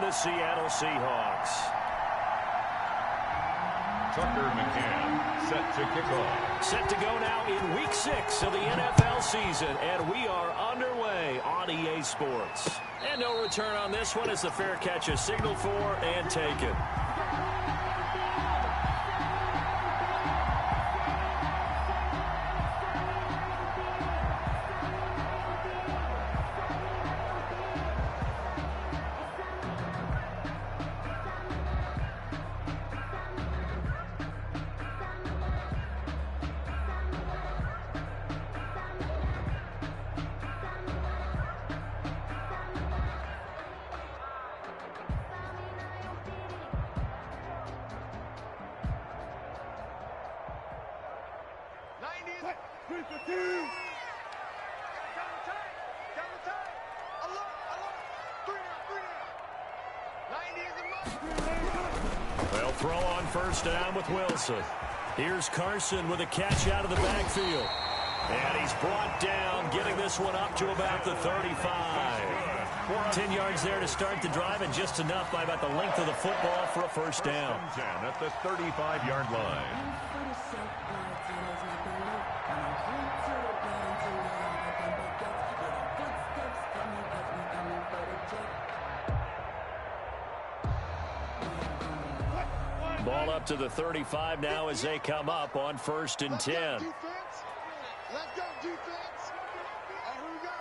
the Seattle Seahawks. Tucker McCann set to kick off. Set to go now in Week 6 of the NFL season, and we are underway on EA Sports. And no return on this one as the fair catch is signaled for and taken. They'll throw on first down with Wilson. Here's Carson with a catch out of the backfield. And he's brought down, getting this one up to about the 35. 10 yards there to start the drive, and just enough by about the length of the football for a first down. At the 35-yard line. Ball up to the 35 now as they come up on 1st and 10. Let's go, defense. Here we go.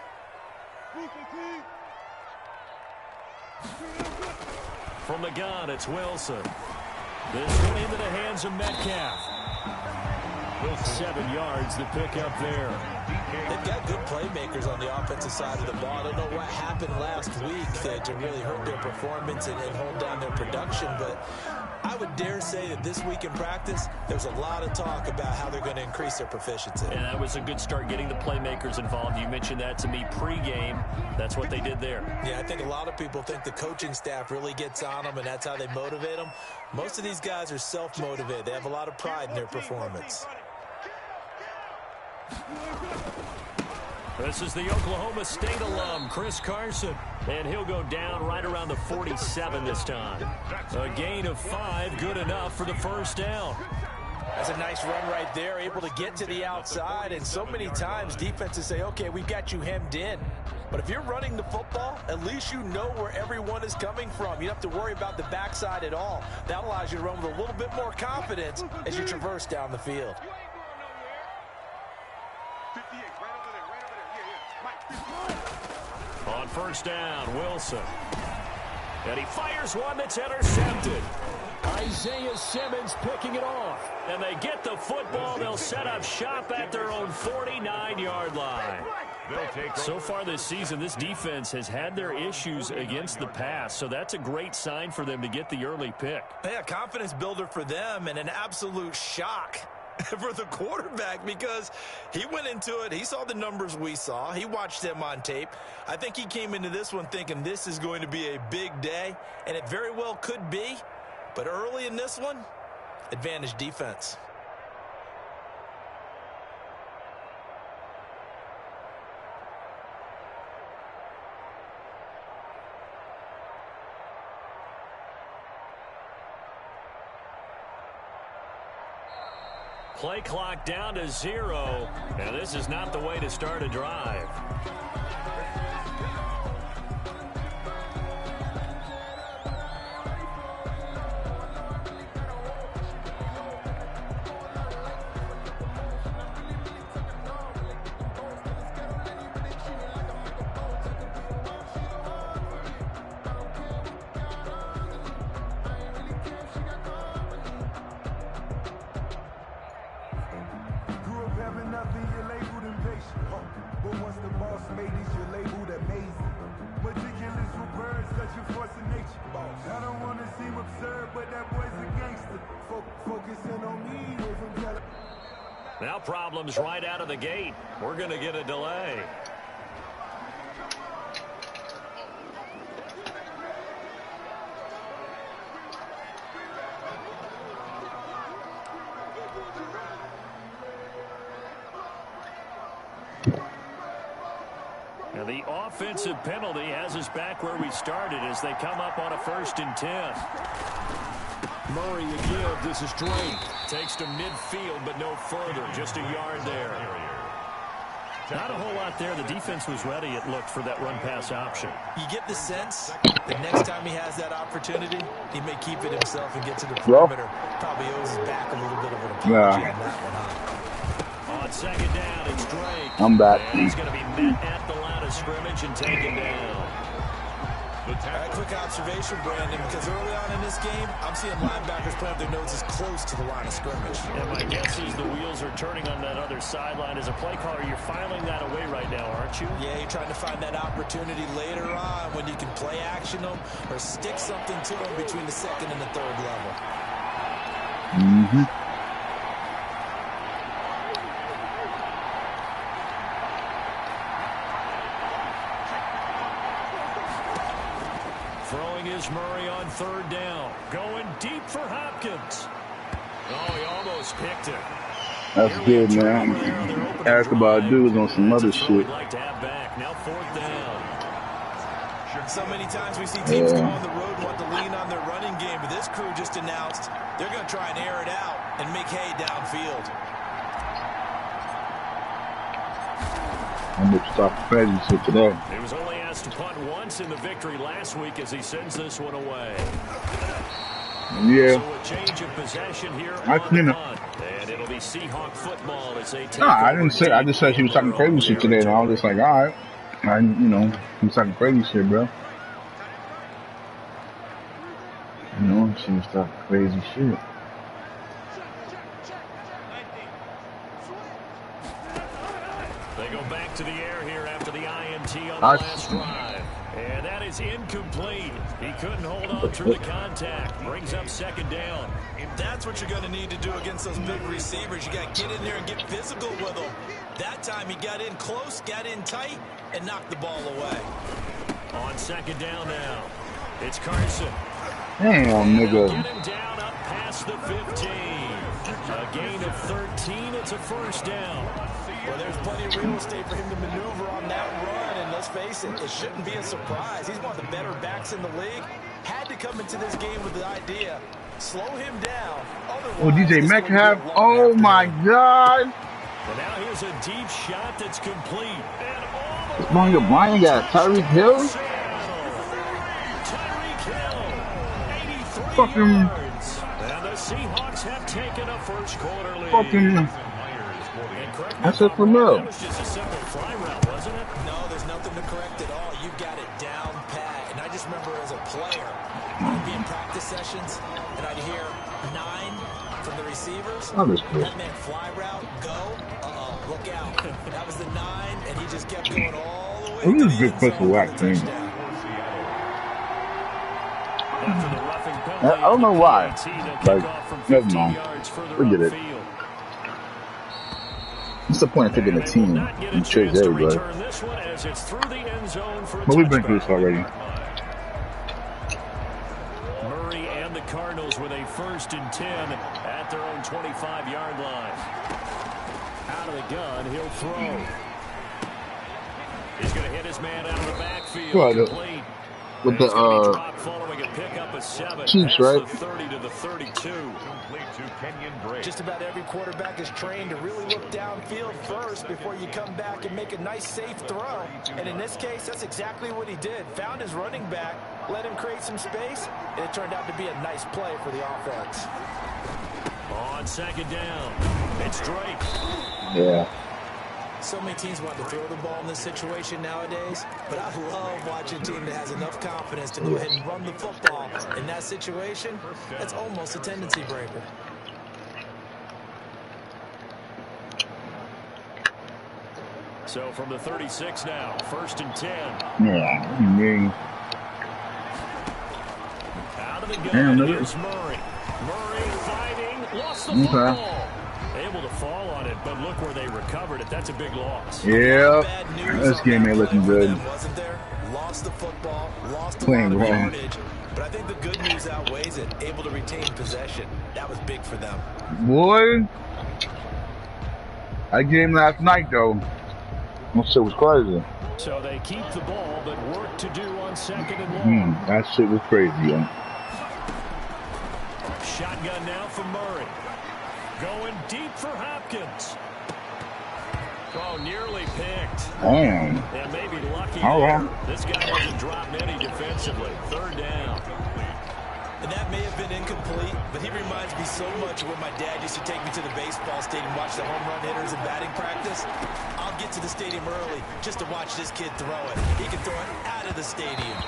From the gun, it's Wilson. This one into the hands of Metcalf. 7 yards the pick up there. They've got good playmakers on the offensive side of the ball. I don't know what happened last week to really hurt their performance and hold down their production, but I would dare say that this week in practice, there's a lot of talk about how they're going to increase their proficiency. And that was a good start getting the playmakers involved. You mentioned that to me pregame. That's what they did there. Yeah, I think a lot of people think the coaching staff really gets on them, and that's how they motivate them. Most of these guys are self-motivated. They have a lot of pride in their performance. This is the Oklahoma State alum, Chris Carson. And he'll go down right around the 47 this time. A gain of 5, good enough for the first down. That's a nice run right there, able to get to the outside. And so many times defenses say, okay, we've got you hemmed in. But if you're running the football, at least you know where everyone is coming from. You don't have to worry about the backside at all. That allows you to run with a little bit more confidence as you traverse down the field. On first down, Wilson. And he fires one that's intercepted. Isaiah Simmons picking it off. And they get the football. They'll set up shop at their own 49-yard line. So far this season, this defense has had their issues against the pass, so that's a great sign for them to get the early pick. Yeah, confidence builder for them and an absolute shock for the quarterback because he went into it. He saw the numbers we saw. He watched them on tape. I think he came into this one thinking this is going to be a big day, and it very well could be. But early in this one, advantage defense. Play clock down to 0, and this is not the way to start a drive. Now problems right out of the gate. We're going to get a delay. And the offensive penalty has us back where we started as they come up on a 1st and 10. Murray again. This is Drake. Takes to midfield, but no further. Just a yard there. Not a whole lot there. The defense was ready, it looked, for that run-pass option. You get the sense the next time he has that opportunity, he may keep it himself and get to the perimeter. Probably owes his back a little bit of an apology on that one, huh? On 2nd down, it's Drake. I'm back. And he's going to be met at the line of scrimmage and taken down. All right, quick observation, Brandon, because early on in this game, I'm seeing linebackers plant their noses close to the line of scrimmage. And my guess is the wheels are turning on that other sideline. As a play caller, you're filing that away right now, aren't you? Yeah, you're trying to find that opportunity later on when you can play action them or stick something to them between the 2nd and the 3rd level. Mm-hmm. Throwing is Murray on 3rd down. Going deep for Hopkins. Oh, he almost picked it. That's good, man. Ask about dudes on some other shit. Like to have back. Now 4th down. So many times we see teams go on the road and want to lean on their running game, but this crew just announced they're going to try and air it out and make hay downfield. I'm going to stop the crazy shit today. He was only asked to punt once in the victory last week as he sends this one away. Yeah. So a change of possession here I on clean the it. punt. And it'll be Seahawk football as they take No, I didn't say. I just said she was talking crazy shit today, and I was just like, all right. He was talking crazy shit, bro. She was talking crazy shit. They go back to the air here after the INT on the last drive. And that is incomplete. He couldn't hold on through the contact. Brings up 2nd down. That's what you're going to need to do against those big receivers. You got to get in there and get physical with them. That time he got in close, got in tight, and knocked the ball away. On 2nd down now, it's Carson. Damn, nigga. Get him down up past the 15. A gain of 13. It's a 1st down. Well, there's plenty of real estate for him to maneuver on that run, and let's face it, it shouldn't be a surprise. He's one of the better backs in the league. Had to come into this game with the idea, slow him down. Oh, DJ Metcalf. Oh, my God. And now here's a deep shot that's complete. Mario Bryan got Tyreek Hill. Tyreek Hill, 83 Fucking. yards. And the Seahawks have taken a 1st quarter lead. Fucking. That's it for Mill. That was just a simple fly route, wasn't it? No, there's nothing to correct at all. You got it down pat. And I just remember as a player, I'd be in practice sessions, and I'd hear 9 from the receivers. Oh, that's cool. That meant fly route, go, look out. That was the 9, and he just kept going all the way to the This is a good end push for zone Wax, for the man. touchdown. After the roughing I penalty, don't know why. they'll kick Like, off from never 15 mind. yards further Forget it. upfield. What's the point of picking a team and chase everybody? But we've been through this already. Murray and the Cardinals with a 1st and 10 at their own 25-yard line. Out of the gun, he'll throw. He's going to hit his man out of the backfield. Well, with the Chiefs, right? 30 to the 32. Just about every quarterback is trained to really look downfield first before you come back and make a nice, safe throw. And in this case, that's exactly what he did. Found his running back, let him create some space, and it turned out to be a nice play for the offense. On 2nd down, it's Drake. Yeah. So many teams want to throw the ball in this situation nowadays, but I love watching a team that has enough confidence to go ahead and run the football. In that situation, that's almost a tendency breaker. So from the 36 now, 1st and 10. Yeah. Out of the gun, here's Murray. Murray fighting, lost the football. Able to fall on it, but look where they recovered it. That's a big loss. Yeah. This game ain't looking good. Wasn't there? Lost the football, lost a Playing lot of wrong. yardage, but I think the good news outweighs it. Able to retain possession. That was big for them. Boy. That game last night, though. That shit was crazy. So they keep the ball, but work to do on second and long. That shit was crazy, yo. Shotgun now for Murray. Going deep for Hopkins. Oh, nearly picked. Damn. And maybe lucky All right. This guy hasn't dropped any defensively. Third down. And that may have been incomplete, but he reminds me so much of when my dad used to take me to the baseball stadium, watch the home run hitters and batting practice. I'll get to the stadium early just to watch this kid throw it. He can throw it out of the stadium.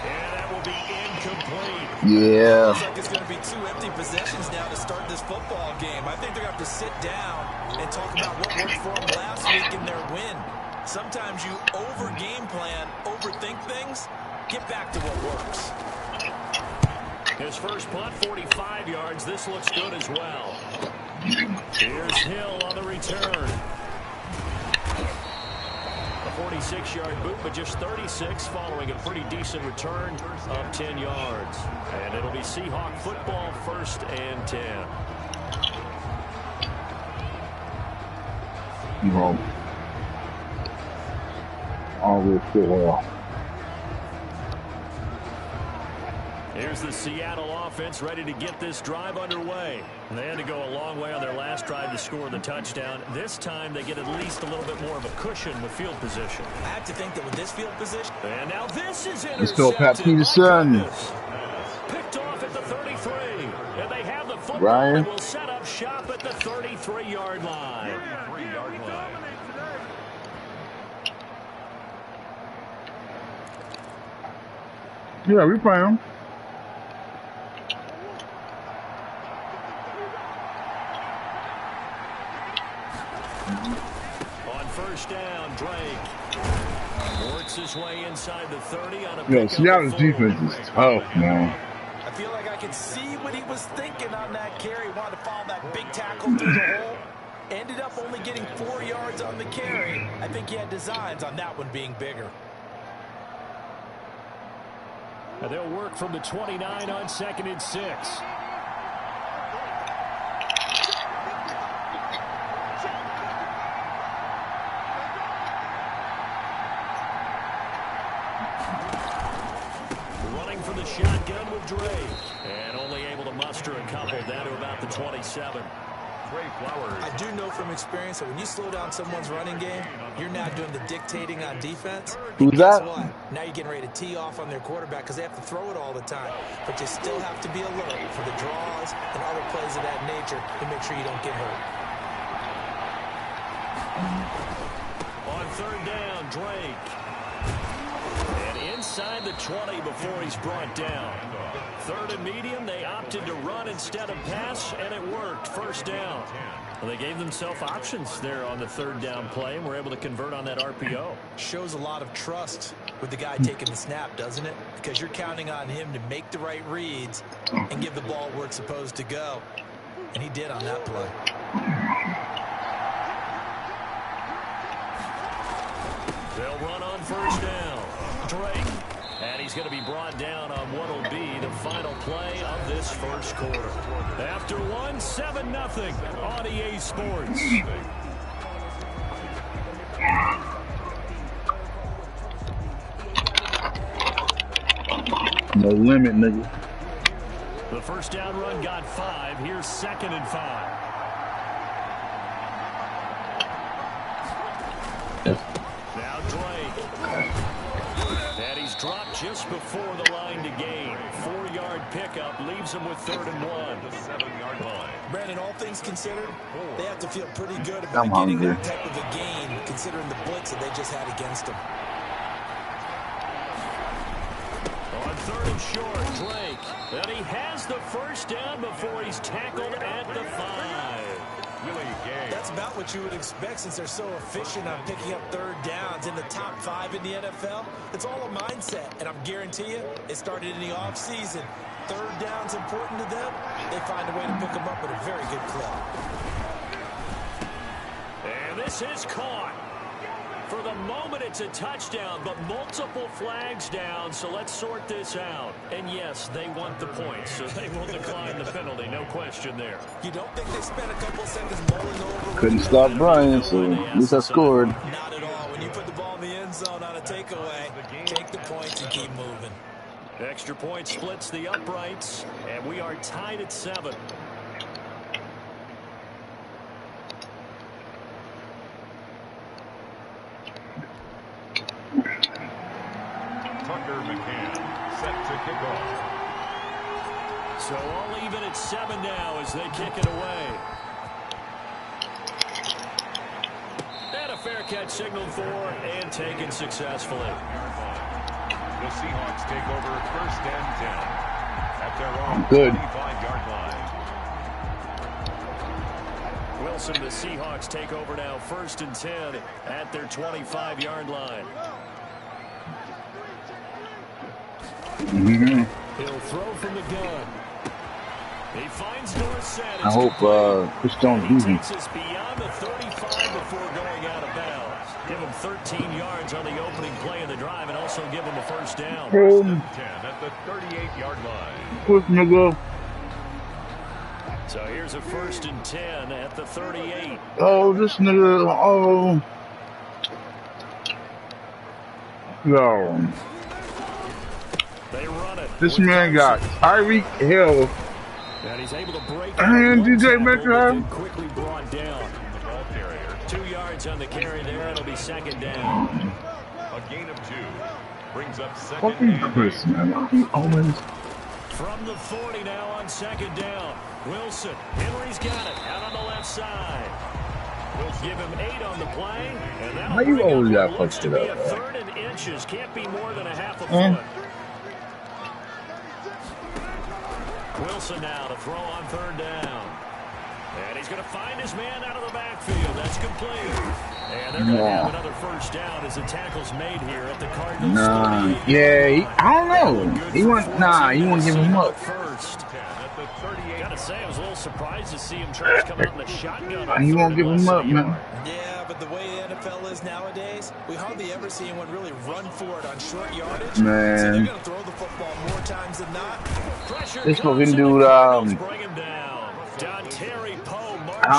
And that will be incomplete. Yeah. Looks like it's going to be 2 empty possessions now to start this football game. I think they're going to have to sit down and talk about what worked for them last week in their win. Sometimes you over-game plan, overthink things. Get back to what works. His first punt, 45 yards. This looks good as well. Here's Hill on the return. A 46-yard boot, but just 36 following a pretty decent return of 10 yards. And it'll be Seahawk football, 1st and 10. Bro. All this shit, Here's the Seattle offense ready to get this drive underway. They had to go a long way on their last drive to score the touchdown. This time they get at least a little bit more of a cushion with field position. I have to think that with this field position. And now this is intercepted. Let's go, Pat Peterson. Picked off at the 33. And they have the football Ryan. and will set up shop at the 33-yard line. Yeah, we play him. On first down, Drake works his way inside the 30 on a Yo, pickup Seattle's of defense is tough, man. I feel like I can see what he was thinking on that carry. Wanted to follow that big tackle through the hole. Ended up only getting 4 yards on the carry. I think he had designs on that one being bigger. And they'll work from the 29 on 2nd and 6. Running for the shotgun with Drake. And only able to muster a couple down to about the 27. I do know from experience that when you slow down someone's running game, you're now doing the dictating on defense. Who's Guess that? what? Now you're getting ready to tee off on their quarterback because they have to throw it all the time. But you still have to be alert for the draws and other plays of that nature to make sure you don't get hurt. On 3rd down, Drake. And inside the 20 before he's brought down. 3rd and medium, they opted to run instead of pass, and it worked. 1st down. Well, they gave themselves options there on the 3rd down play, and were able to convert on that RPO. Shows a lot of trust with the guy taking the snap, doesn't it? Because you're counting on him to make the right reads and give the ball where it's supposed to go. And he did on that play. They'll run on 1st down. Drake. And he's going to be brought down on what will be the final play of this 1st quarter. After 1, 7-0 on EA Sports. No limit, nigga. The 1st down run got 5. Here's 2nd and 5. Now Drake. And he's dropped just before the line to gain. 4-yard pickup leaves him with 3rd and 1. The 7-yard line. Brandon, all things considered, they have to feel pretty good about getting that type of a gain, considering the blitz that they just had against them. On 3rd and short, Drake. And he has the 1st down before he's tackled at the 5. That's about what you would expect since they're so efficient on picking up 3rd downs in the top 5 in the NFL. It's all a mindset, and I'm guarantee you it started in the offseason. 3rd down's important to them. They find a way to pick them up at a very good clip. And this is caught. For the moment, it's a touchdown, but multiple flags down, so let's sort this out. And yes, they want the points, so they will decline the penalty, no question there. You don't think they spent a couple seconds mulling over? Couldn't stop Brian, so at least I scored. Not at all. When you put the ball in the end zone on a takeaway, take the points and keep moving. Extra point splits the uprights, and we are tied at 7. Set to kick off. So all even at 7 now as they kick it away. And a fair catch signaled for and taken successfully. The Seahawks take over 1st and 10 at their own 25-yard line. Wilson, the Seahawks take over now 1st and 10 at their 25-yard line. He'll throw from the gun. He finds Dorsett. I hope Chris Jones He easy. takes us beyond the 35 before going out of bounds. Give him 13 yards on the opening play of the drive and also give him a 1st down. 10 at the 38-yard line. Quick nigga. So here's a 1st and 10 at the 38. Oh, this nigga. Oh. Yo. They run it. This man got Tyreek Hill. And he's able to break And DJ Metcalf. quickly brought down. The ball carrier. 2 yards on the carry there. It'll be 2nd down. A gain of 2. Brings up 2nd Fucking and Chris, man. He always. From the 40 now on 2nd down. Wilson. Henry's got it. Out on the left side. We'll give him 8 on the play. And How you that'll always bring got up what looks fucked to it be up, a bro? 3rd and inches. Can't be more than a half a foot. Wilson now to throw on 3rd down. And he's going to find his man out of the backfield. That's complete. And they're going to have another 1st down as the tackle's made here at the Cardinals. Nah. Yeah, I don't know. He won't give him up. First. Gotta say, I was a little surprised to see him try to come out in the shotgun. He won't give him up, man. Yeah, but the way the NFL is nowadays, we hardly ever see anyone really run for it on short yardage. Man. So they're going to throw the football more times than not. This fucking dude, I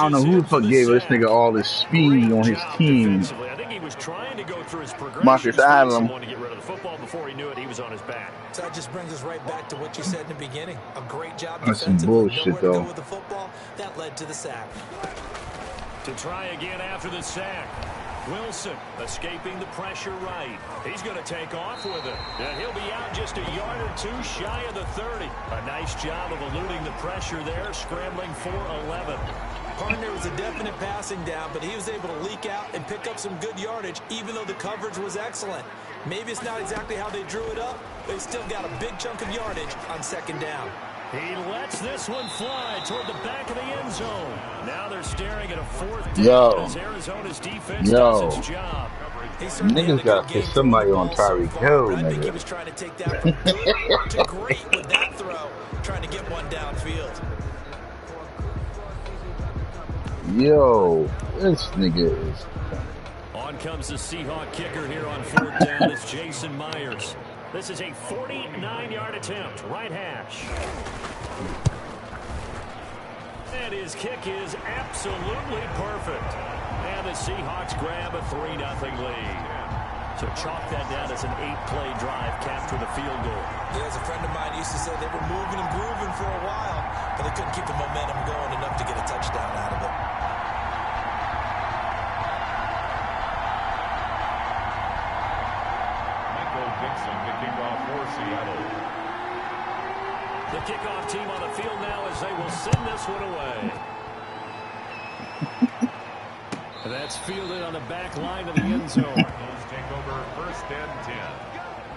don't know who the fuck gave this nigga all this speed on his team. I think he was trying to go through his progression. Marcus Allen. To get rid of the football before he knew it. He was on his back. So that just brings us right back to what you said in the beginning. A great job That's some defensively. bullshit, Nowhere to though. go with the football. That led to the sack. To try again after the sack. Wilson escaping the pressure right. He's going to take off with it. And he'll be out just a yard or 2 shy of the 30. A nice job of eluding the pressure there, scrambling for 11. Partner was a definite passing down, but he was able to leak out and pick up some good yardage, even though the coverage was excellent. Maybe it's not exactly how they drew it up, but he still got a big chunk of yardage on 2nd down. He lets this one fly toward the back of the end zone. Now they're staring at a 4th down as Arizona's defense does its job. Niggas gotta put somebody on Tyreek Hill, I think he nigga. was trying to take that from good to great with that throw, trying to get one downfield. Yo, this nigga is. On comes the Seahawk kicker here on 4th down. It's Jason Myers. This is a 49-yard attempt. Right hash. And his kick is absolutely perfect. And the Seahawks grab a 3-0 lead. So chalk that down as an 8-play drive capped with a field goal. Yeah, as a friend of mine used to say, they were moving and grooving for a while, but they couldn't keep the momentum going enough to get a touchdown out of it. The kickoff team on the field now as they will send this one away. That's fielded on the back line of the end zone. Those take over 1st and 10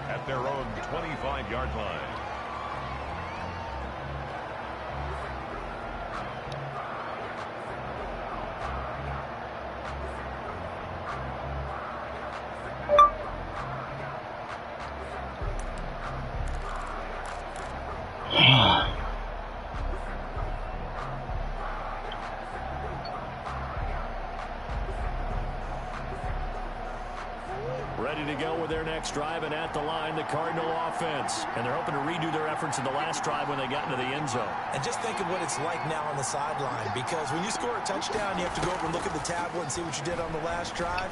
at their own 25-yard line. next drive, and at the line, the Cardinal offense. And they're hoping to redo their efforts in the last drive when they got into the end zone. And just think of what it's like now on the sideline, because when you score a touchdown, you have to go over and look at the tablet and see what you did on the last drive.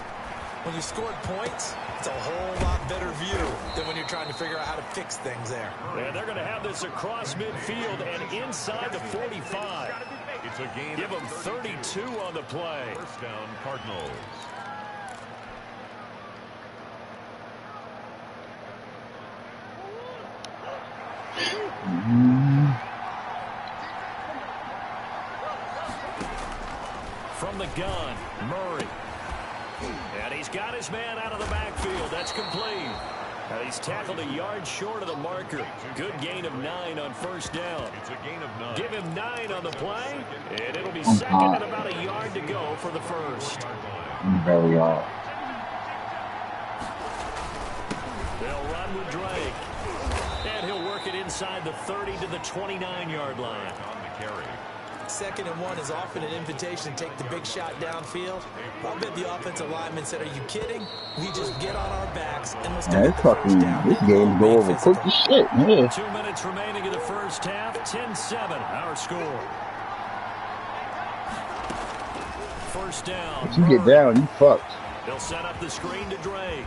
When you scored points, it's a whole lot better view than when you're trying to figure out how to fix things there. And they're going to have this across midfield and inside the 45. It's a gain. Give them 32 on the play. First down, Cardinals. From the gun, Murray. And he's got his man out of the backfield. That's complete. And he's tackled a yard short of the marker. Good gain of 9 on first down. It's a gain of 9. Give him 9 on the play, and it'll be second and about a yard to go for the first. Very odd. They'll run with Drake. And he'll work it inside the 30 to the 29-yard line. On the carry. 2nd and 1 is often an invitation to take the big shot downfield. I bet the offensive lineman said, "Are you kidding? We just get on our backs and let's go get the first down." This game go over quick as shit. Yeah. 2 minutes remaining in the first half. 10-7, our score. First down. If you get down, you fucked. They'll set up the screen to Drake.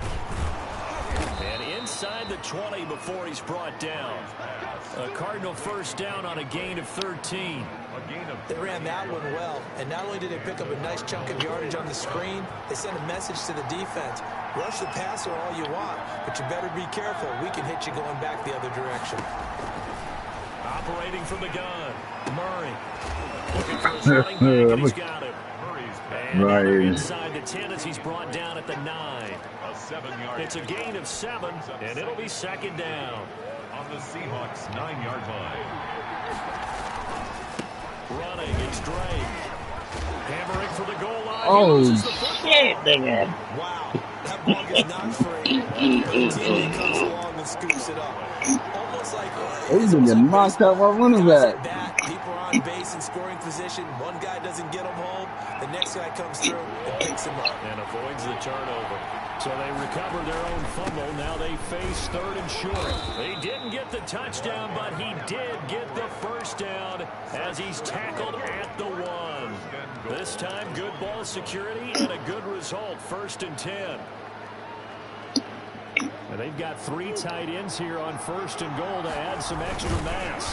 And inside the 20 before he's brought down. A Cardinal first down on a gain of 13. They ran that one well, and not only did they pick up a nice chunk of yardage on the screen, they sent a message to the defense. Rush the passer all you want, but you better be careful. We can hit you going back the other direction. Operating from the gun, Murray. Looking for his running back, and he's got him. And inside the 10 as he's brought down at the 9. It's a gain of 7, and it'll be second down. On the Seahawks 9-yard line. Running, it's Drake. Hammering for the goal line. Oh, shit, nigga. Wow, that ball gets knocked free. The teammate comes along and scoops it up. Almost like he's gonna get knocked out by running back. People are on base in scoring position. One guy doesn't get him home. The next guy comes through and picks him up. And avoids the turnover. So they recover their own fumble. Now they face 3rd and short. He didn't get the touchdown, but he did get the first down as he's tackled at the 1. This time, good ball security and a good result. 1st and 10. And they've got 3 tight ends here on 1st and goal to add some extra mass.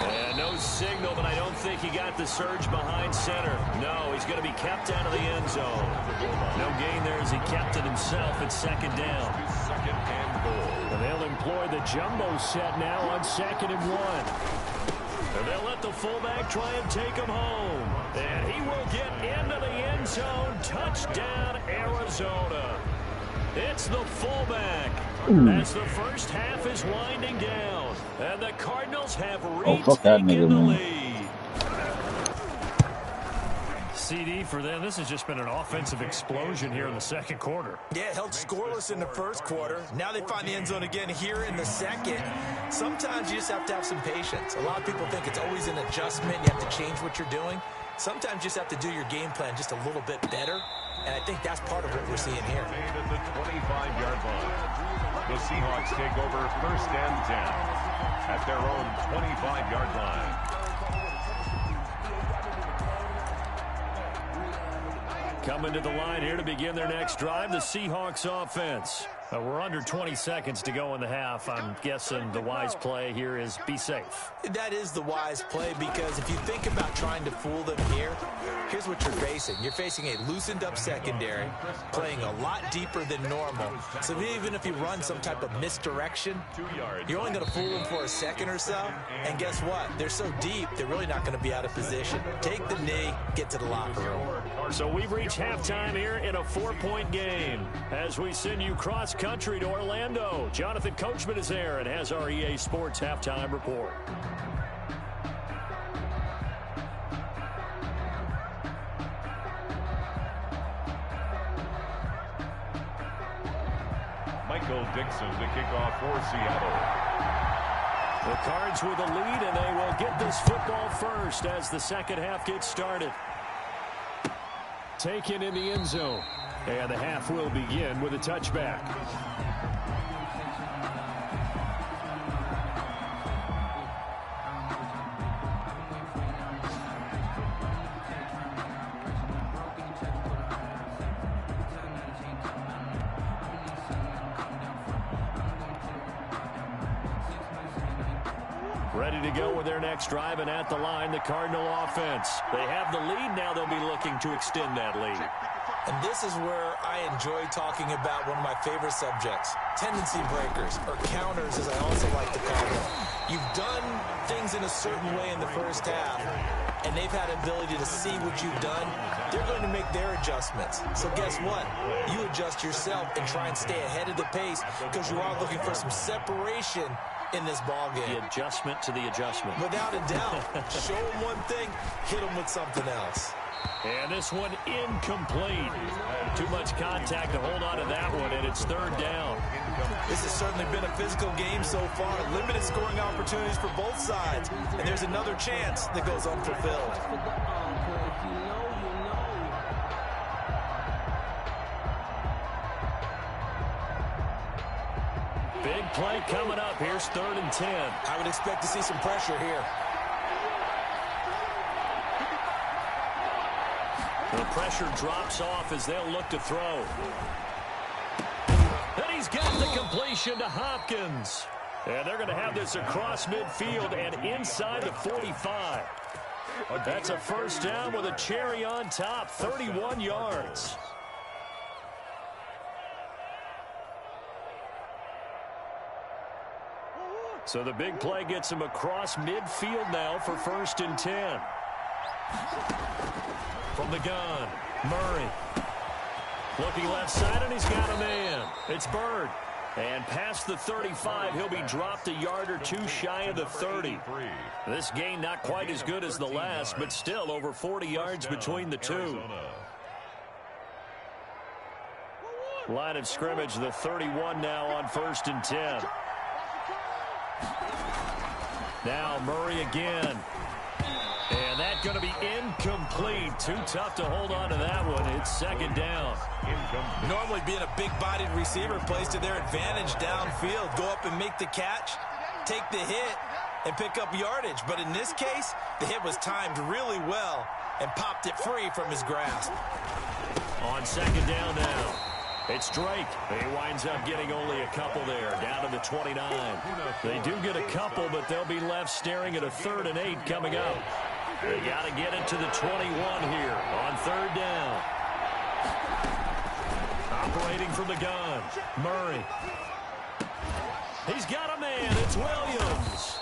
And no signal, but I don't think he got the surge behind center. No, he's going to be kept out of the end zone. No gain there as he kept it himself at 2nd down. 2nd and goal. And they'll employ the jumbo set now on 2nd and 1. And they'll let the fullback try and take him home. And he will get into the end zone. Touchdown, Arizona. It's the fullback. As the first half is winding down. And the Cardinals have retaken the lead. CD for them. This has just been an offensive explosion here in the 2nd quarter. Yeah, held scoreless in the 1st quarter. Now they find the end zone again here in the 2nd. Sometimes you just have to have some patience. A lot of people think it's always an adjustment. You have to change what you're doing. Sometimes you just have to do your game plan just a little bit better. And I think that's part of what we're seeing here. At the 25-yard line. The Seahawks take over 1st and 10 at their own 25-yard line. Coming to the line here to begin their next drive, the Seahawks offense. We're under 20 seconds to go in the half. I'm guessing the wise play here is be safe. That is the wise play, because if you think about trying to fool them here, here's what you're facing. You're facing a loosened up secondary, playing a lot deeper than normal. So even if you run some type of misdirection, you're only going to fool them for a second or so. And guess what? They're so deep, they're really not going to be out of position. Take the knee, get to the locker room. So we've reached halftime here in a 4-point game. As we send you cross country to Orlando, Jonathan Coachman is there and has our EA Sports halftime report. Michael Dixon to kick off for Seattle. The Cards with a lead, and they will get this football first as the 2nd half gets started. Taken in the end zone. And the half will begin with a touchback. Ready to go with their next drive, and at the line, the Cardinal offense. They have the lead. Now they'll be looking to extend that lead. And this is where I enjoy talking about one of my favorite subjects, tendency breakers, or counters, as I also like to call them. You've done things in a certain way in the first half, and they've had an ability to see what you've done. They're going to make their adjustments. So guess what? You adjust yourself and try and stay ahead of the pace because you are looking for some separation in this ball game. The adjustment to the adjustment. Without a doubt. Show them one thing, hit them with something else. And this one incomplete. Too much contact to hold on to that one, and it's third down. This has certainly been a physical game so far. Limited scoring opportunities for both sides. And there's another chance that goes unfulfilled. Big play coming up. Here's 3rd and 10. I would expect to see some pressure here. The pressure drops off as they'll look to throw. And he's got the completion to Hopkins. And they're going to have this across midfield and inside the 45. That's a first down with a cherry on top, 31 yards. So the big play gets him across midfield now for 1st and 10. From the gun, Murray. Looking left side, and he's got a man. It's Bird. And past the 35, he'll be dropped a yard or two shy of the 30. This gain not quite as good as the last, but still over 40 yards between the two. Line of scrimmage, the 31 now on 1st and 10. Now Murray again. And that's going to be incomplete. Too tough to hold on to that one. It's 2nd down. Normally being a big-bodied receiver plays to their advantage downfield. Go up and make the catch, take the hit, and pick up yardage. But in this case, the hit was timed really well and popped it free from his grasp. On 2nd down now. It's Drake. He winds up getting only a couple there, down to the 29. They do get a couple, but they'll be left staring at a 3rd and 8 coming up. They got to get it to the 21 here on 3rd down. Operating from the gun, Murray. He's got a man. It's Williams.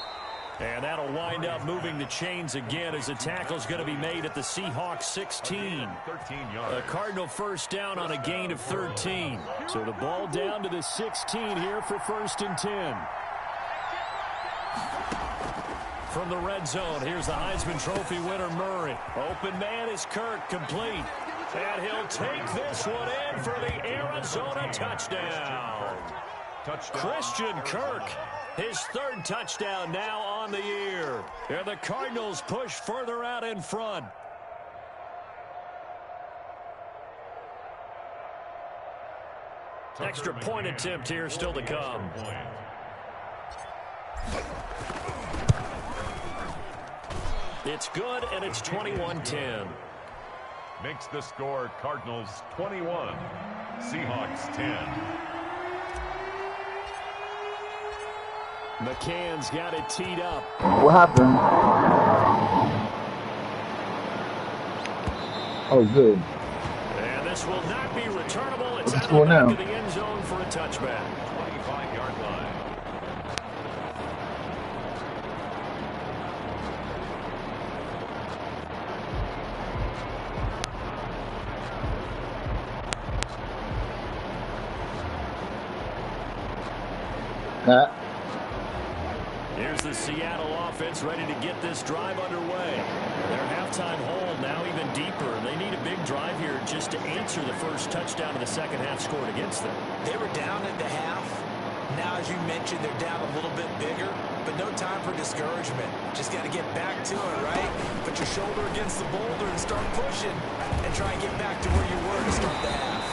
And that'll wind up moving the chains again as a tackle's going to be made at the Seahawks 16. A Cardinal first down on a gain of 13. So the ball down to the 16 here for 1st and 10. From the red zone, here's the Heisman Trophy winner, Murray. Open man is Kirk, complete. And he'll take this one in for the Arizona touchdown. Christian Kirk, his 3rd touchdown now on the year. And the Cardinals push further out in front. Extra point attempt here still to come. It's good, and it's 21-10. Makes the score Cardinals 21, Seahawks 10. McCann's got it teed up. What happened? Oh, good. And this will not be returnable. It's What's out going of now? the end zone for a touchback. 25-yard line. Here's the Seattle offense ready to get this drive underway. Their halftime hold now even deeper. They need a big drive here just to answer the first touchdown of the second half scored against them. They were down at the half. Now, as you mentioned, they're down a little bit bigger, but no time for discouragement. Just got to get back to it, right? Put your shoulder against the boulder and start pushing and try and get back to where you were to start the half.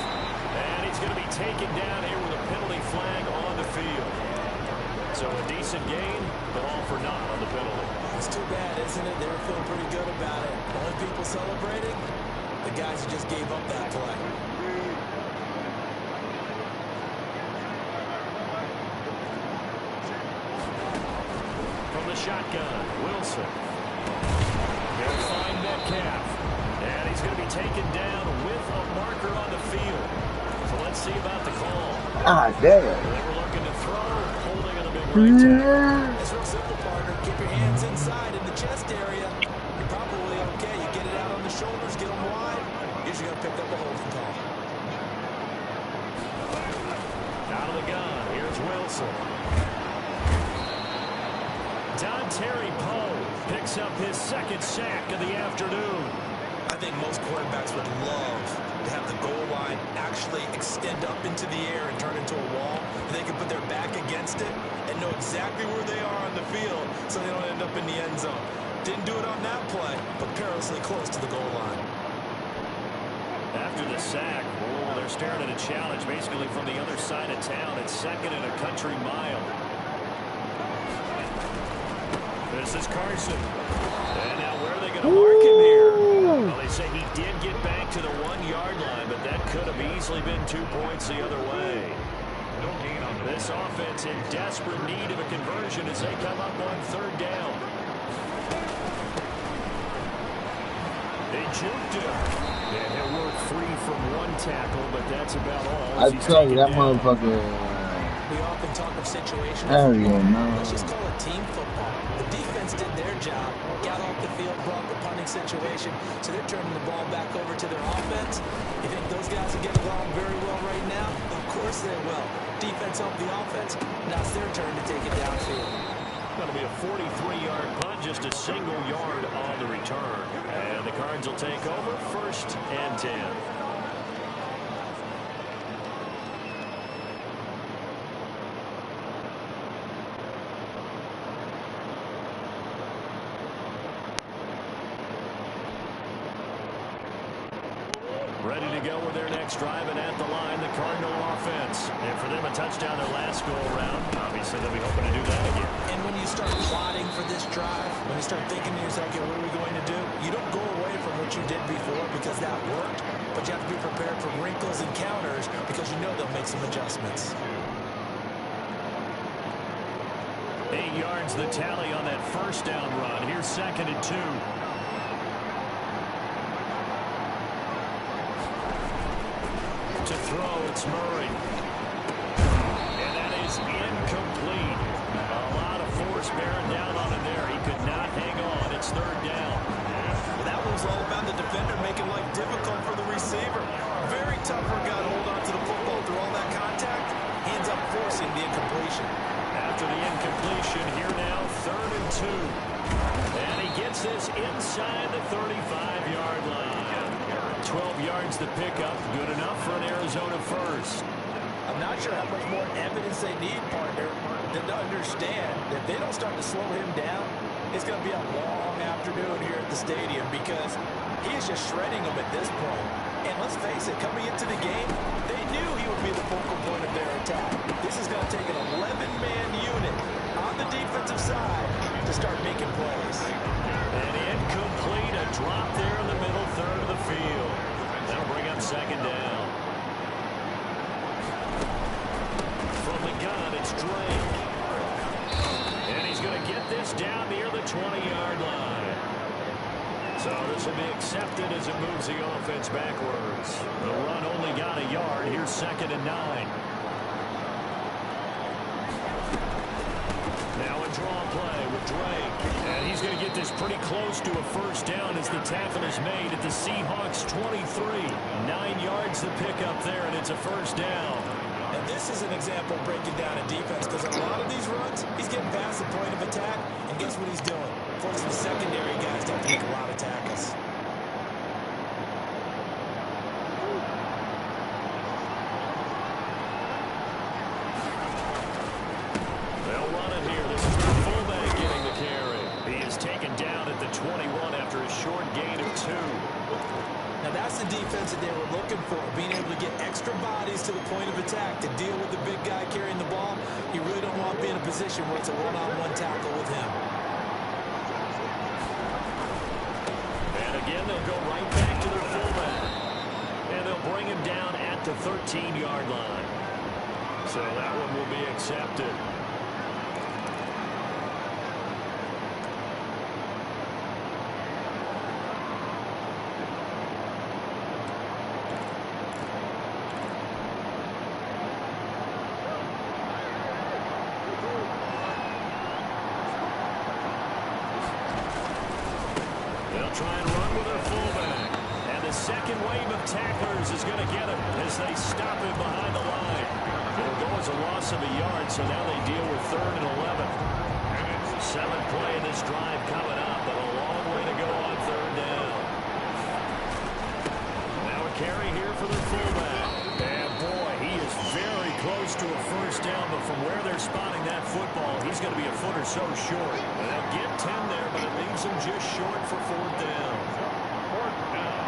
And he's going to be taken down here with a penalty flag on the field. So a decent gain, but all for naught on the penalty. It's too bad, isn't it? They were feeling pretty good about it. Only people celebrating, the guys who just gave up that play. From the shotgun, gun. Wilson. He'll find Metcalf. And he's going to be taken down with a marker on the field. So let's see about the call. Ah, damn. They were looking to throw, holding on the big right tackle. It's real simple, partner. Keep your hands inside in the chest area. You're probably okay. You get it out on the shoulders, get them wide. Usually going to pick up a holding call. Out of the gun. Here's Wilson. Terry Poe picks up his second sack of the afternoon. I think most quarterbacks would love to have the goal line actually extend up into the air and turn into a wall. And they can put their back against it and know exactly where they are on the field so they don't end up in the end zone. Didn't do it on that play, but perilously close to the goal line. After the sack, they're staring at a challenge basically from the other side of town. It's second and a country mile. This is Carson. And now where are they going to mark him here? Well, they say he did get back to the 1-yard line, but that could have easily been 2 points the other way. No gain on the This offense in desperate need of a conversion as they come up on 3rd down. They juked him. And he'll work free from 1 tackle, but that's about all. I tell you, that motherfucker. We often talk of situations. Hell yeah, no. Let's just call it team football. The defense did their job, got off the field, brought the punting situation, so they're turning the ball back over to their offense. You think those guys will get along very well right now? Of course they will. Defense helped the offense. Now it's their turn to take it downfield. That'll be a 43-yard punt, just a single yard on the return. And the Cards will take over 1st and 10. Ready to go with their next drive, and at the line, the Cardinal offense. And for them, a touchdown their last go-around. Obviously, they'll be hoping to do that again. And when you start plotting for this drive, when you start thinking to yourself, okay, what are we going to do? You don't go away from what you did before because that worked, but you have to be prepared for wrinkles and counters because you know they'll make some adjustments. 8 yards the tally on that 1st down run. Here's 2nd and 2. To throw, it's Murray. And that is incomplete. A lot of force bearing down on him there. He could not hang on. It's 3rd down. Well, that one was all about the defender making life difficult for the receiver. Very tough for a guy to hold on to the football through all that contact. He ends up forcing the incompletion. After the incompletion, here now, 3rd and 2. And he gets this inside the 35-yard line. 12 yards to pick up. Good enough for an Arizona first. I'm not sure how much more evidence they need, partner, than to understand that if they don't start to slow him down, it's going to be a long afternoon here at the stadium because he is just shredding them at this point. And let's face it, coming into the game, they knew he would be the focal point of their attack. This is going to take an 11-man unit on the defensive side to start making plays. And incomplete, a drop there in the middle third of the field. That'll bring up 2nd down. From the gun, it's Drake. And he's going to get this down near the 20-yard line. So this will be accepted as it moves the offense backwards. The run only got a yard. Here's 2nd and 9. Now a draw play with Drake. And he's going to get this pretty close to a 1st down as the tackle is made at the Seahawks 23. 9 yards to pick up there, and it's a 1st down. And this is an example of breaking down a defense because a lot of these runs, he's getting past the point of attack, and guess what he's doing? Forcing the secondary guys to have to make a lot of tackles. They'll run it here. This is the fullback getting the carry. He is taken down at the 21 after a short gain of 2. Now that's the defense that they were looking for, being able to get extra bodies to the point of attack to deal with the big guy carrying the ball. You really don't want to be in a position where it's a one-on-one tackle with him. And again, they'll go right back to their fullback. And they'll bring him down at the 13-yard line. So that one will be accepted. try and run with their fullback. And the second wave of tacklers is going to get him as they stop him behind the line. It'll go as a loss of a yard, so now they deal with 3rd and 11. 7th play in this drive coming up, but a long way to go on 3rd down. Now a carry here for their fullback. And boy, he is very close to a first down, but from where they're spotting that football, he's going to be a foot or so short. And they'll get 10 there, but it leaves him just short for 4th down. 4th down.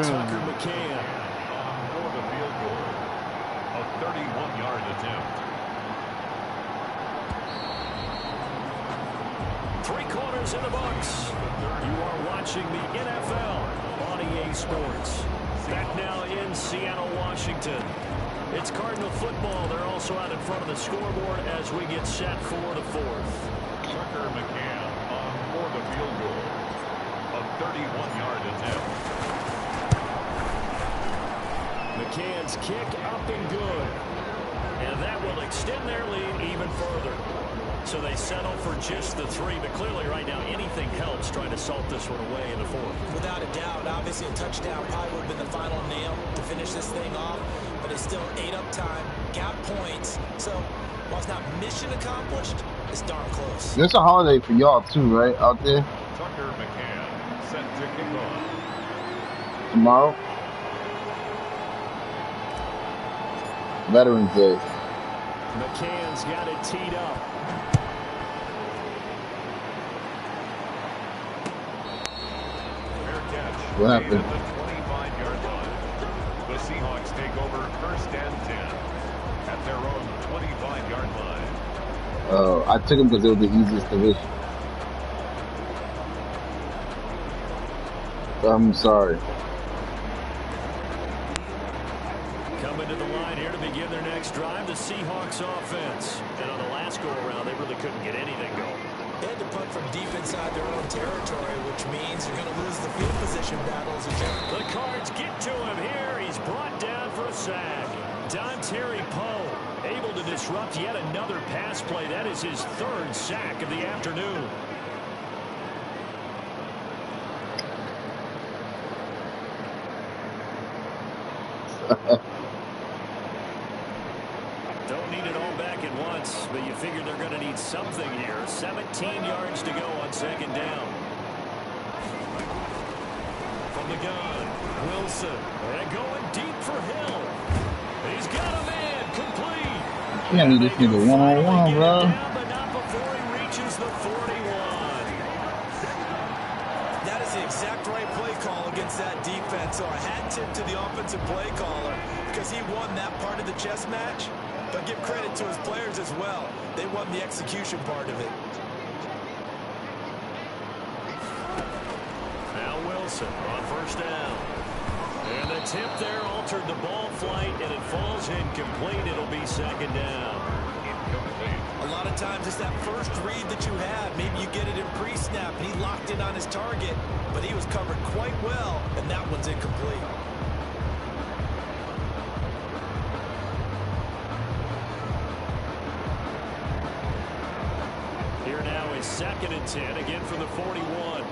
Tucker McCann. For the field goal. A 31-yard attempt. 3 quarters in the books. You are watching the NFL on EA Sports. Back now in Seattle, Washington. It's Cardinal football. They're also out in front of the scoreboard as we get set for the 4th. Tucker McCann on for the field goal. A 31-yard attempt. McCann's kick up and good. And that will extend their lead even further. So they settle for just the 3, but clearly right now anything helps trying to salt this one away in the 4th. Without a doubt, obviously a touchdown probably would have been the final nail to finish this thing off, but it's still 8 up time, got points, so while it's not mission accomplished, it's darn close. It's a holiday for y'all too, right, out there? Tucker McCann set to kick off. Tomorrow? Veterans Day. McCann's got it teed up. What happened? At the 25-yard line. The Seahawks take over 1st and 10 at their own 25-yard line. I took them because it was the easiest division. I'm sorry. Coming to the line here to begin their next drive, the Seahawks offense. And on the last go-around, they really couldn't get anything going. They had to punt from deep inside their own territory, which means you're going to lose the field position battles again. The Cards get to him here. He's brought down for a sack. Terry Poe able to disrupt yet another pass play. That is his 3rd sack of the afternoon. Don't need it all back at once, but you figure they're going to need something here. 17 yards to go on 2nd down. From the gun, Wilson. And going deep for Hill. He's got a man complete. Yeah, you just need a one-on-one, bro. But not before he reaches the 41. That is the exact right play call against that defense. So a hat tip to the offensive play caller because he won that part of the chess match. But give credit to his players as well. They won the execution part of it. Now Wilson on 1st down. And the tip there altered the ball flight, and it falls incomplete. It'll be 2nd down. A lot of times it's that first read that you have. Maybe you get it in pre-snap, and he locked in on his target, but he was covered quite well, and that one's incomplete. Here now is 2nd and 10, again for the 41.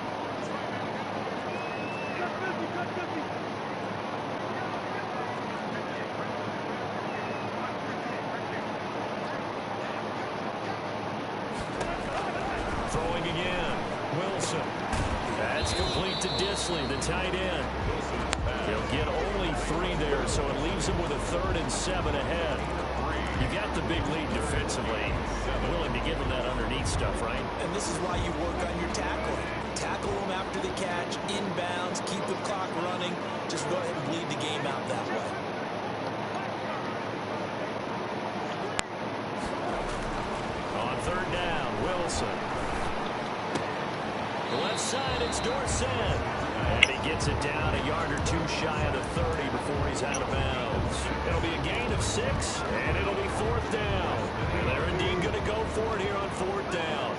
Throwing again. Wilson. That's complete to Disley, the tight end. He'll get only 3 there, so it leaves him with a 3rd and 7 ahead. You got the big lead defensively. Willing to give him that underneath stuff, right? And this is why you work on your tackling. Tackle them after the catch, inbounds, keep the clock running. Just go ahead and bleed the game out that way. On 3rd down, Wilson. The left side, it's Dorsett. And he gets it down a yard or 2 shy of the 30 before he's out of bounds. It'll be a gain of 6, and it'll be 4th down. And they're indeed going to go for it here on 4th down.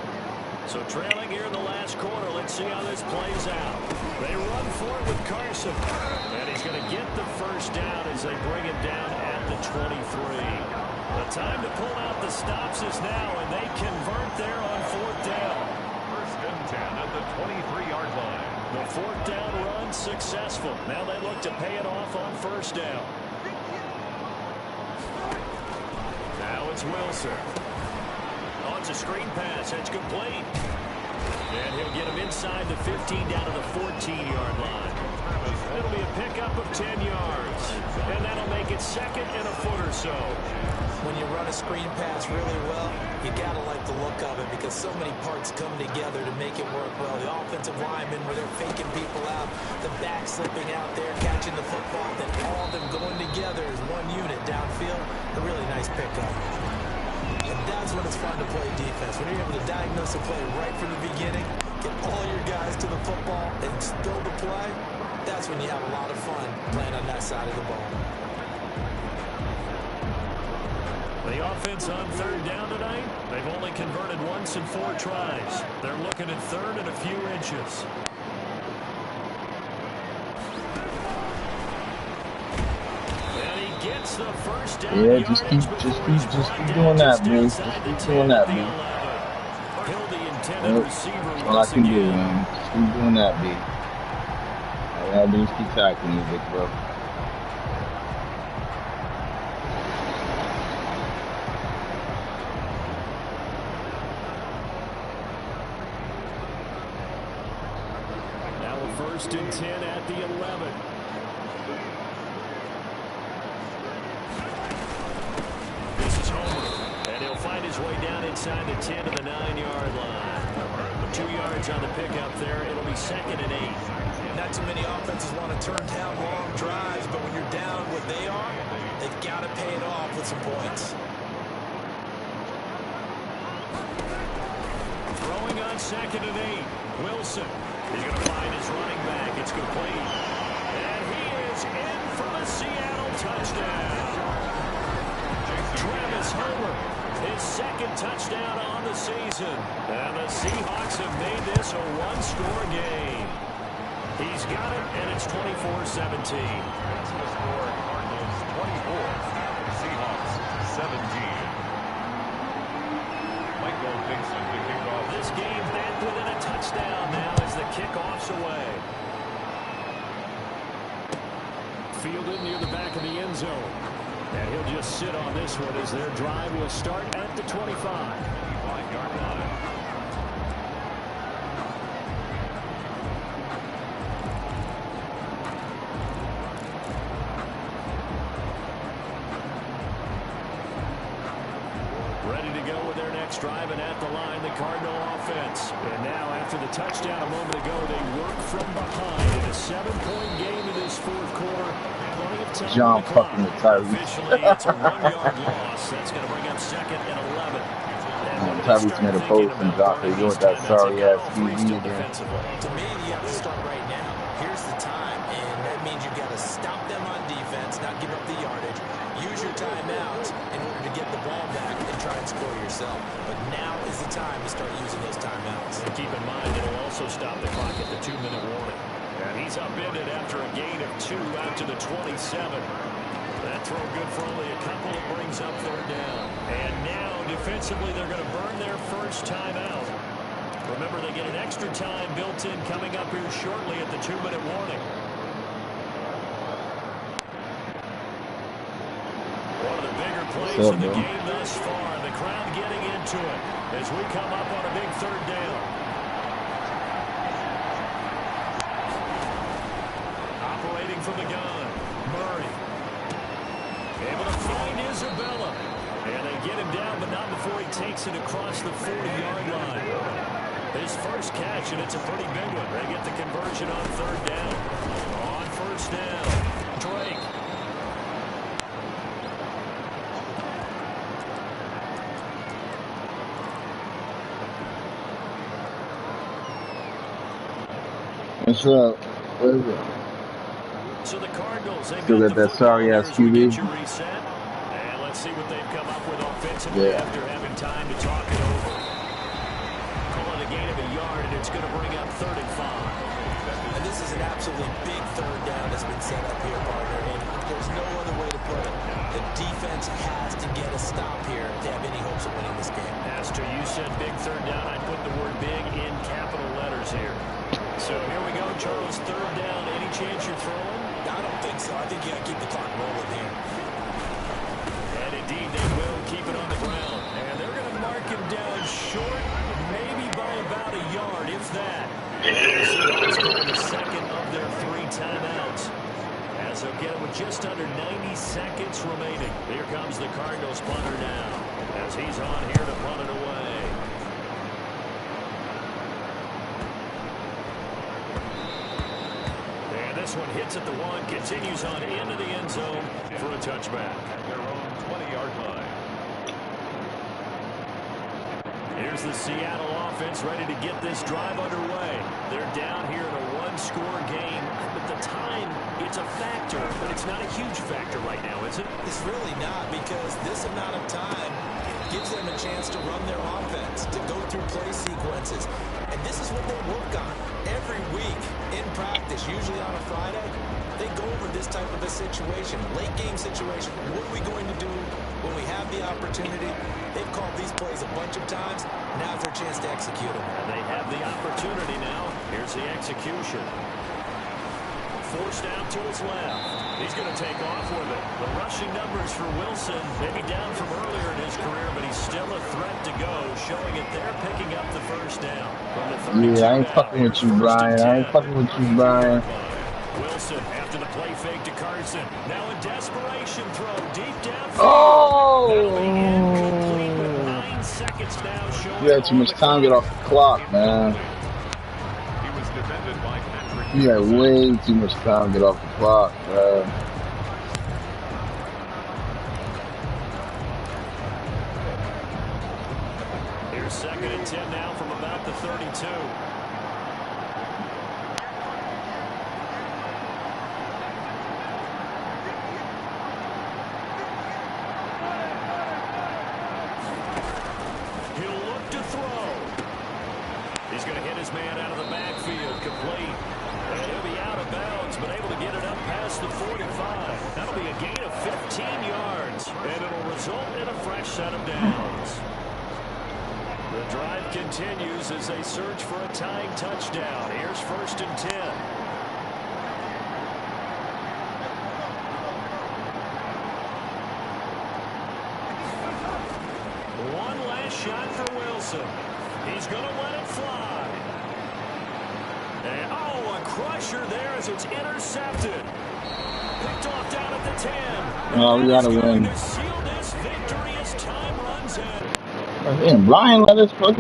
So trailing here in the last quarter, let's see how this plays out. They run for it with Carson. And he's going to get first down as they bring him down at the 23. The time to pull out the stops is now, and they convert there on 4th down. First and 10 at the 23-yard line. The 4th down run successful. Now they look to pay it off on 1st down. Now it's Wilson. Oh, it's a screen pass. It's complete. And he'll get him inside the 15 down to the 14-yard line. It'll be a pickup of 10 yards. And that'll make it 2nd and a foot or so. When you run a screen pass really well, you got to like the look of it because so many parts come together to make it work well. The offensive linemen, where they're faking people out, the back slipping out there, catching the football, then all of them going together as one unit downfield. A really nice pickup. And that's when it's fun to play defense. When you're able to diagnose a play right from the beginning, get all your guys to the football, and build the play, that's when you have a lot of fun playing on that side of the ball. The offense on 3rd down tonight, they've only converted once in 4 tries. They're looking at 3rd and a few inches. And he gets the first down. Yeah, just keep doing that, man. Just keep doing that, man. That's all I can do, man. Just keep doing that, B. All I gotta do is keep tackling you, big bro. Now a 1st and 10 at the 11. This is Homer, and he'll find his way down inside the 10 to the 9-yard line. 2 yards on the pickup there. It'll be 2nd and 8. Not too many offenses want to turn down long drives, but when you're down what they are, they've got to pay it off with some points. Throwing on 2nd and 8. Wilson. He's going to find his running back. It's complete. And he is in for the Seattle touchdown. Travis Homer, his 2nd touchdown on the season. And the Seahawks have made this a 1-score game. He's got it, and it's 24-17. That's the score. Cardinals 24. Seahawks 17. Michael Dixon to kick off. This game back within a touchdown now as the kickoff's away. Fielded near the back of the end zone. And he'll just sit on this one as their drive will start at the 25. 25-yard line. Ready to go with their next drive, and at the line, the Cardinal offense. And now, after the touchdown a moment ago, they work from behind in a 7-point game in this 4th quarter. Plenty of time. John fucking the Tyrese. Officially, it's a 1-yard loss. That's going to bring up 2nd and 11. Tyrese made a post and dropped it. You with that sorry ass QB again. To me, you have to start right now. Here's the time, and that means you've got to stop them on defense, not give up the yardage. Use your timeouts in order to get the ball back and try and score yourself. But now is the time to start using those timeouts. And keep in mind, it'll also stop the clock at the 2-minute warning. And he's upended after a gain of 2 out to the 27. That throw good for only a couple. It brings up 3rd down. And now, defensively, they're going to burn their first timeout. Remember, they get an extra time built in coming up here shortly at the 2-minute warning. One of the bigger plays in the game thus far. The crowd getting into it as we come up on a big 3rd down. Operating from the gun, Murray. Able to find Isabella. And they get him down, but not before he takes it across the 40-yard line. His first catch, and it's a pretty big one. They get the conversion on 3rd down. On 1st down, Drake. What's up? What is it? So the Cardinals, they've Still got that sorry ass QB. And let's see what they've come up with offensively after having time to talk it over. Call it a gain of a yard, and it's going to bring up 3rd and 5. And this This is an absolutely big third down that's been set up here, partner, and there's no other way to put it. The defense has to get a stop here to have any hopes of winning this game. Pastor, you said big third down. I'd put the word big in capital letters here. So here we go, Charles, third down. Any chance you're throwing? I don't think so. I think you got to keep the clock rolling here. And indeed, they will keep it on the ground. And they're going to mark him down short, maybe by about a yard, if that. It's called the second of their 3 timeouts. As they'll get it with just under 90 seconds remaining. Here comes the Cardinals punter now, as he's on here to punt it away. And this one hits at the 1, continues on into the end zone for a touchback. At their own 20-yard line. Here's the Seattle offense ready to get this drive underway. They're down here in a 1-score game. But the time, it's a factor, but it's not a huge factor right now, is it? It's really not, because this amount of time gives them a chance to run their offense, to go through play sequences. And this is what they work on every week in practice, usually on a Friday. They go over this type of a situation, late game situation. What are we going to do when we have the opportunity? They've called these plays a bunch of times. Now's their chance to execute them. And they have the opportunity now. Here's the execution. Forced out to his left. He's going to take off with it. The rushing numbers for Wilson, maybe down from earlier in his career, but he's still a threat to go, showing it they're picking up the first down. From the 32 Yeah, I ain't fucking with you, Brian. I ain't fucking with you, Brian. Wilson after the play fake to Carson. Now a desperation throw deep downfield. Oh! That'll be incomplete with 9 seconds now. Showing You had too much time to get off the clock, man. He was defended by Patrick. You had way too much time to get off the clock, bro. Here's 2nd and 10 now from about the 32. He'll look to throw. He's going to hit his man out of the backfield, complete. And he'll be out of bounds, but able to get it up past the 45. That'll be a gain of 15 yards, and it'll result in a fresh set of downs. The drive continues as they search for a tying touchdown. Here's 1st and 10. One last shot for Wilson. He's going to let it fly. And, oh, a crusher there as it's intercepted. Picked off down at the 10. Oh, we gotta win. To seal this victory as time runs out. Damn, Brian let us fucking